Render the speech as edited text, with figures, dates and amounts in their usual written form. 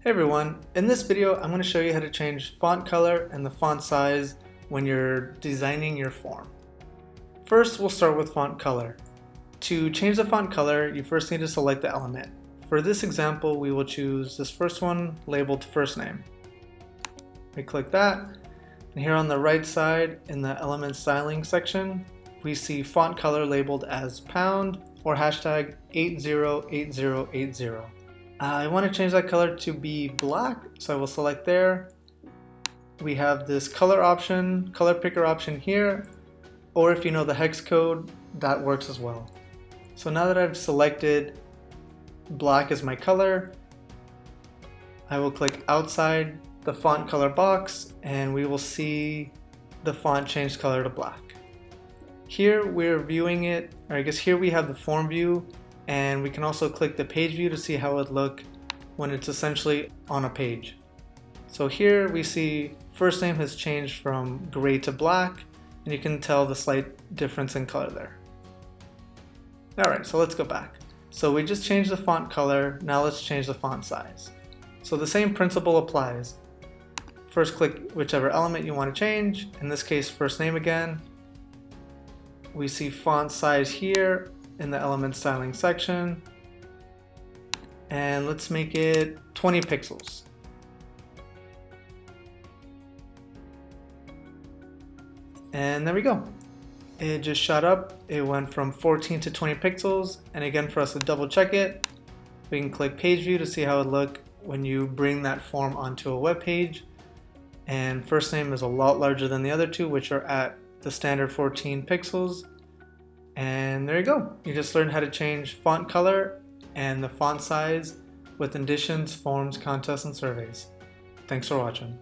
Hey everyone, in this video I'm going to show you how to change font color and the font size when you're designing your form. First we'll start with font color. To change the font color you first need to select the element. For this example we will choose this first one labeled first name. We click that and here on the right side in the element styling section we see font color labeled as pound or hashtag 808080. I want to change that color to be black, so I will select there. We have this color option, color picker option here, or if you know the hex code, that works as well. So now that I've selected black as my color, I will click outside the font color box and we will see the font change color to black. Here we're viewing it, or I guess here we have the form view, and we can also click the page view to see how it would look when it's essentially on a page. So here we see first name has changed from gray to black, and you can tell the slight difference in color there. Alright, so let's go back. So we just changed the font color, now let's change the font size. So the same principle applies. First click whichever element you want to change, in this case first name again. We see font size here in the element styling section, and let's make it 20 pixels. And there we go. It just shot up. It went from 14 to 20 pixels, and again for us to double check it, we can click page view to see how it would look when you bring that form onto a web page. And first name is a lot larger than the other two, which are at the standard 14 pixels. And there you go. You just learned how to change font color and the font size with Indition's forms, contests, and surveys. Thanks for watching.